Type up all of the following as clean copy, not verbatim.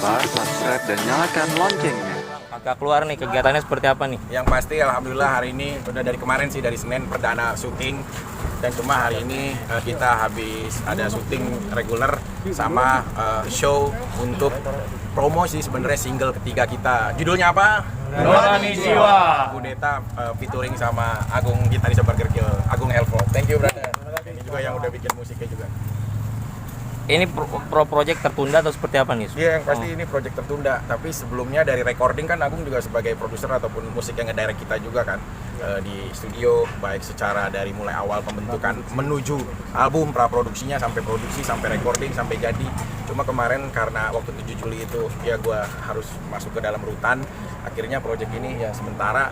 lupa subscribe dan nyalakan loncengnya. Maka keluar nih kegiatannya seperti apa nih? Yang pasti alhamdulillah hari ini udah dari kemarin sih, dari Senin perdana syuting, dan cuma hari ini kita habis ada syuting reguler sama show untuk promo sih sebenarnya single ketiga kita. Judulnya apa? Nurani Jiwa. Kudeta featuring sama Agung gitaris Bergerkil, Agung Elfo. Thank you brother. Ini juga yang udah bikin musiknya juga. Ini project tertunda atau seperti apa nih? Iya, yang pasti ini project tertunda. Tapi sebelumnya dari recording kan Agung juga sebagai produser ataupun musik yang ngedirect kita juga kan di studio, baik secara dari mulai awal pembentukan menuju album, praproduksinya sampai produksi, sampai recording, sampai jadi. Cuma kemarin karena waktu 7 Juli itu ya gue harus masuk ke dalam rutan, akhirnya project ini ya sementara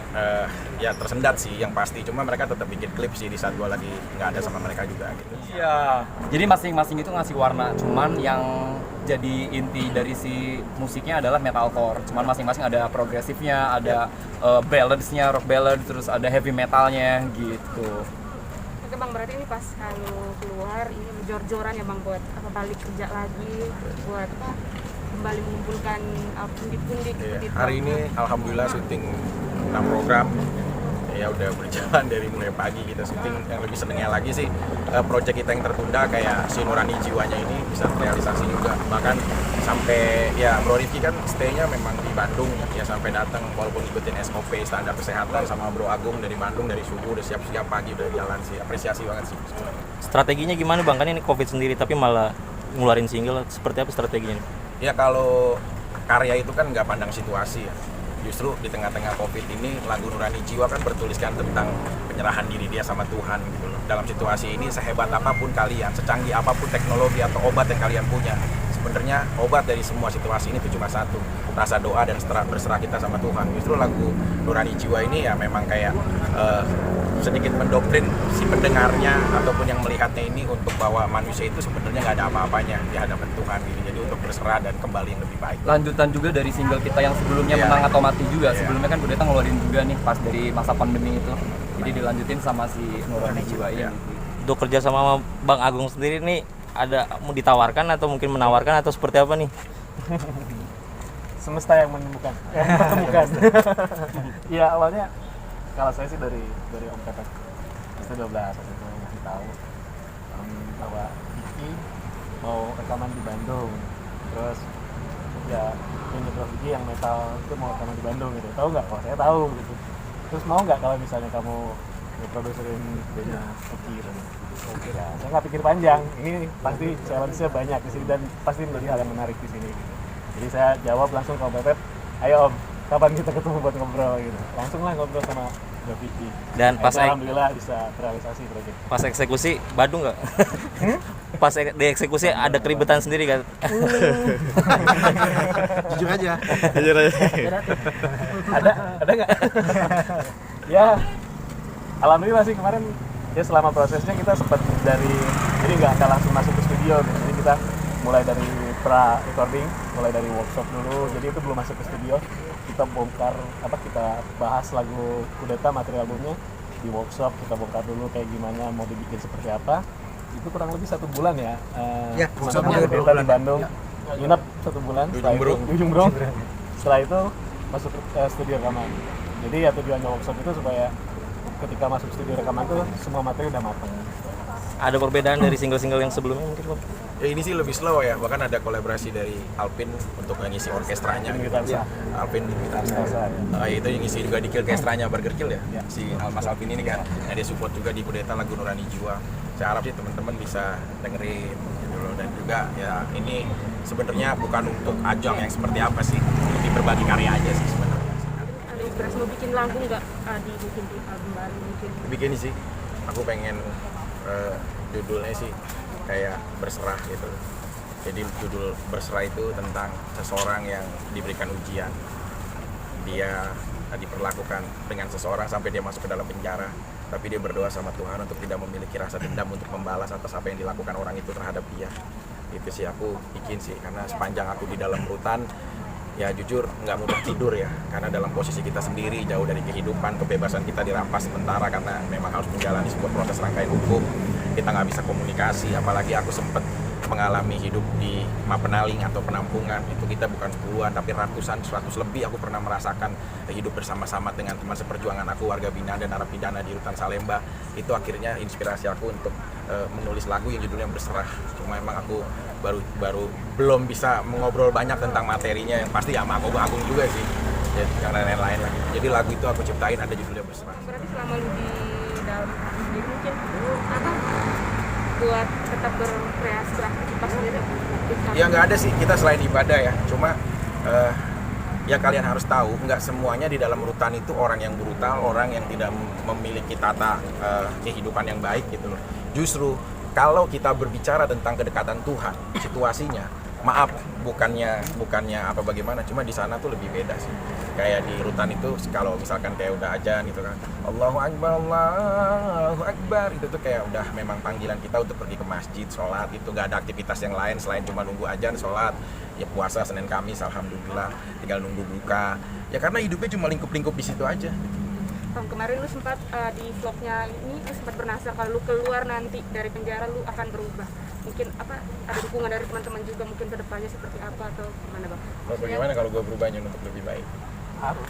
ya tersendat sih yang pasti. Cuma mereka tetap bikin klip sih di saat gue lagi nggak ada sama mereka juga gitu. Iya, jadi masing-masing itu ngasih warna, cuman yang jadi inti dari si musiknya adalah metalcore. Cuman masing-masing ada progresifnya, ada balladesnya, rock ballad, terus ada heavy metalnya gitu. Oke Bang, berarti ini pas kalau keluar ini jor-joran ya Bang buat balik kerja lagi, buat kembali mengumpulkan pundi-pundi gitu. Hari ini alhamdulillah syuting 6 program. Ya udah berjalan dari mulai pagi kita syuting. Yang lebih senengnya lagi sih project kita yang tertunda kayak si Nurani Jiwanya ini bisa terrealisasi juga. Bahkan sampai ya Bro Rifki kan stay-nya memang di Bandung ya, sampai datang walaupun ikutin SOP standar kesehatan, sama Bro Agung dari Bandung dari subuh udah siap-siap pagi udah jalan sih. Apresiasi banget sih. Strateginya gimana Bang? Kan ini Covid sendiri tapi malah ngeluarin single, seperti apa strateginya? Ya kalau karya itu kan nggak pandang situasi ya. Justru di tengah-tengah Covid ini lagu Nurani Jiwa kan bertuliskan tentang penyerahan diri dia sama Tuhan gitu loh. Dalam situasi ini sehebat apapun kalian, secanggih apapun teknologi atau obat yang kalian punya, sebenarnya obat dari semua situasi ini itu cuma satu, rasa doa dan berserah kita sama Tuhan. Justru lagu Nurani Jiwa ini ya memang kayak sedikit mendoktrin si pendengarnya ataupun yang melihatnya ini untuk bahwa manusia itu sebenarnya nggak ada apa-apanya di hadapan Tuhan gitu. Jadi untuk berserah dan kembali yang lebih baik. Lanjutan juga dari single kita yang sebelumnya Menang atau Mati juga. Sebelumnya kan Kudeta ngeluarin juga nih pas dari masa pandemi itu. Jadi dilanjutin sama si Nurani Jiwa ini. Untuk kerja sama Bang Agung sendiri nih ada mau ditawarkan atau mungkin menawarkan atau seperti apa nih? Semesta yang menemukan, yang mempertemukan. Iya, awalnya kalau saya sih dari Om Pepet ST12 waktu itu ngasih tahu bahwa Vicky mau rekaman di Bandung, terus ya ini Prof Vicky yang metal itu mau rekaman di Bandung gitu, tahu nggak? Oh saya tahu gitu. Terus mau nggak kalau misalnya kamu produserin bandnya Vicky gitu? Oke ya, saya nggak pikir panjang, ini pasti challenge-nya banyak di sini dan pasti menjadi hal yang menarik di sini. Gitu. Jadi saya jawab langsung ke Om Pepet, ayo Om, kapan kita ketemu buat ngobrol gitu. Langsung lah ngobrol sama Vicky. Dan pas alhamdulillah bisa terrealisasi proyek. Pas eksekusi Badung nggak? Pas dieksekusi ada keribetan sendiri kan? Jujur aja. Ada nggak? Ya, alhamdulillah sih kemarin ya selama prosesnya kita sempat jadi nggak langsung masuk ke studio gitu. Jadi kita mulai dari recording, mulai dari workshop dulu. Jadi itu belum masuk ke studio. Kita bongkar kita bahas lagu Kudeta, materi albumnya di workshop. Kita bongkar dulu kayak gimana mau dibikin seperti apa. Itu kurang lebih 1 bulan ya. Sama Kudeta di Bandung. Nginep 1 bulan. Di Ujung Berung. Setelah itu masuk ke studio rekaman. Jadi ya tujuannya workshop itu supaya ketika masuk studio rekaman itu semua materi udah matang. Ada perbedaan dari single-single yang sebelumnya mungkin Bang? Ya ini sih lebih slow ya, bahkan ada kolaborasi dari Alvin untuk ngisi orkestranya gitu. Alvin itu yang ngisi juga di orkestranya Burger Kill ya, si Mas Alvin ini kan. Nah, dia support juga di Kudeta lagu Nurani Jiwa. Saya harap sih teman-teman bisa dengerin gitu loh. Dan juga ya ini sebenarnya bukan untuk ajang yang seperti apa sih, lebih berbagi karya aja sih sebenarnya. Ada inspirasi mau bikin lagu nggak dibikin di album baru mungkin? Bikin sih, aku pengen judulnya sih kayak berserah gitu. Jadi judul berserah itu tentang seseorang yang diberikan ujian, dia diperlakukan dengan seseorang sampai dia masuk ke dalam penjara, tapi dia berdoa sama Tuhan untuk tidak memiliki rasa dendam untuk membalas atas apa yang dilakukan orang itu terhadap dia. Itu sih aku bikin sih, karena sepanjang aku di dalam rutan ya jujur nggak mudah tidur ya, karena dalam posisi kita sendiri jauh dari kehidupan, kebebasan kita dirampas sementara karena memang harus menjalani sebuah proses rangkaian hukum. Kita nggak bisa komunikasi, apalagi aku sempet mengalami hidup di Mapenaling atau penampungan, itu kita bukan puluhan tapi ratusan, 100 lebih aku pernah merasakan hidup bersama-sama dengan teman seperjuangan aku, warga binaan dan narapidana di Rutan Salemba. Itu akhirnya inspirasi aku untuk menulis lagu yang judulnya Berserah. Cuma emang aku baru belum bisa mengobrol banyak tentang materinya, yang pasti ya sama Agung juga sih, ya, yang lain-lain lah. Jadi lagu itu aku ciptain ada judulnya Berserah. Berarti selama lu di dalam sendiri mungkin apa buat tetap berkreativitas sendiri? Ya nggak ada sih, kita selain ibadah ya, cuma ya kalian harus tahu nggak semuanya di dalam rutan itu orang yang brutal, orang yang tidak memiliki tata kehidupan yang baik gitu loh. Justru kalau kita berbicara tentang kedekatan Tuhan, situasinya maaf bukannya apa bagaimana, cuma di sana tuh lebih beda sih. Kayak di rutan itu kalau misalkan kayak udah ajan gitu kan, Allahu Akbar, itu tuh kayak udah memang panggilan kita untuk pergi ke masjid, sholat. Itu gak ada aktivitas yang lain selain cuma nunggu ajan, sholat, ya puasa Senin Kamis, alhamdulillah, tinggal nunggu buka. Ya karena hidupnya cuma lingkup-lingkup di situ aja. Kemarin lu sempat di vlognya ini lu sempat bernasar kalau lu keluar nanti dari penjara lu akan berubah. Mungkin apa ada dukungan dari teman-teman juga mungkin ke depannya seperti apa atau gimana Bang? Bagaimana kalau gue berubahnya untuk lebih baik? Harus.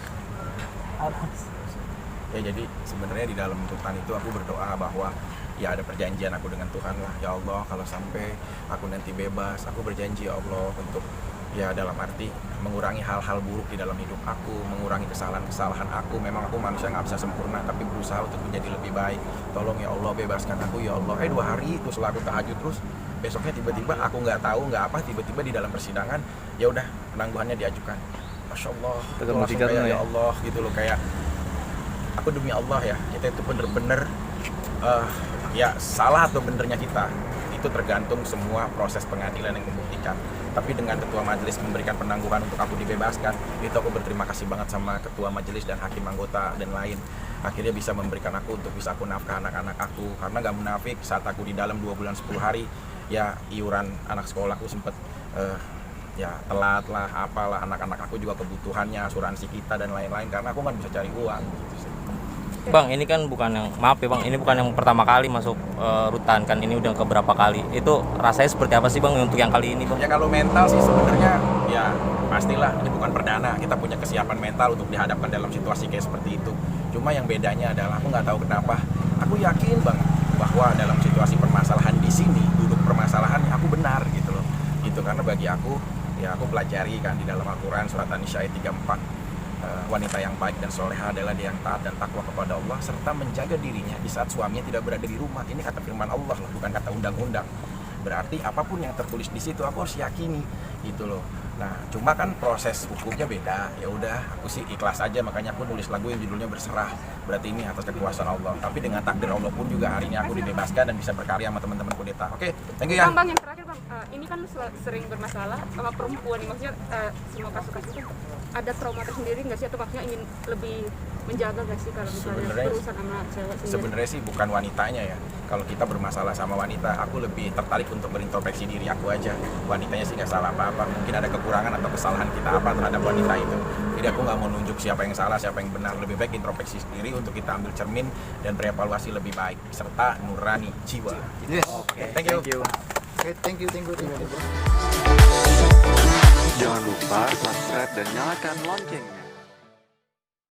Ya jadi sebenarnya di dalam rutan itu aku berdoa bahwa ya ada perjanjian aku dengan Tuhan lah. Ya Allah, kalau sampai aku nanti bebas, aku berjanji ya Allah untuk ya dalam arti mengurangi hal-hal buruk di dalam hidup aku, mengurangi kesalahan-kesalahan aku. Memang aku manusia nggak bisa sempurna, tapi berusaha untuk menjadi lebih baik. Tolong ya Allah bebaskan aku ya Allah. 2 hari itu setelah aku tahajud terus, besoknya tiba-tiba aku nggak tahu nggak apa, tiba-tiba di dalam persidangan ya udah penangguhannya diajukan. Masya Allah, itu langsung kayak ya Allah gitu loh, kayak aku demi Allah ya, kita itu bener-bener ya salah atau benernya kita itu tergantung semua proses pengadilan yang membuktikan. Tapi dengan ketua majelis memberikan penangguhan untuk aku dibebaskan, itu aku berterima kasih banget sama ketua majelis dan hakim anggota dan lain. Akhirnya bisa memberikan aku untuk bisa aku nafkah anak-anak aku, karena gak munafik saat aku di dalam 2 bulan 10 hari ya iuran anak sekolahku sempet ya telat lah, apalah, anak-anak aku juga kebutuhannya, asuransi kita dan lain-lain, karena aku kan bisa cari uang gitu sih. Bang, ini kan bukan yang, maaf ya Bang, ini bukan yang pertama kali masuk rutan kan, ini udah keberapa kali. Itu rasanya seperti apa sih Bang untuk yang kali ini Bang? Ya kalau mental sih sebenarnya ya pastilah ini bukan perdana, kita punya kesiapan mental untuk dihadapkan dalam situasi kayak seperti itu. Cuma yang bedanya adalah aku nggak tahu kenapa, aku yakin banget bahwa dalam situasi permasalahan di sini, duduk permasalahannya aku benar gitu loh. Itu karena bagi aku, ya aku pelajari kan di dalam Al-Quran surat An-Nisa ayat 34. Wanita yang baik dan soleha adalah dia yang taat dan takwa kepada Allah serta menjaga dirinya di saat suaminya tidak berada di rumah. Ini kata firman Allah loh, bukan kata undang-undang. Berarti apapun yang tertulis di situ aku harus yakini gitu loh. Nah, cuma kan proses hukumnya beda. Ya udah, aku sih ikhlas aja, makanya aku nulis lagu yang judulnya Berserah. Berarti ini atas kekuasaan Allah. Tapi dengan takdir Allah pun juga hari ini aku dibebaskan dan bisa berkarya sama teman-teman kudeta. Oke, thank you ya. Bang, yang terakhir Bang, ini kan sering bermasalah sama perempuan nih, maksudnya semua kasus-kasus itu ada trauma tersendiri nggak sih, atau maksudnya ingin lebih menjaga nggak sih kalau misalnya berurusan sama cewek sendiri? Sebenarnya sih bukan wanitanya ya. Kalau kita bermasalah sama wanita, aku lebih tertarik untuk berintrospeksi diri aku aja. Wanitanya sih nggak salah apa-apa. Mungkin ada kekurangan atau kesalahan kita apa terhadap wanita itu. Jadi aku nggak mau nunjuk siapa yang salah, siapa yang benar. Lebih baik introspeksi sendiri untuk kita ambil cermin dan berevaluasi lebih baik serta nurani jiwa. Yes. Okay, thank you. Okay, thank you. Jangan lupa subscribe dan nyalakan loncengnya.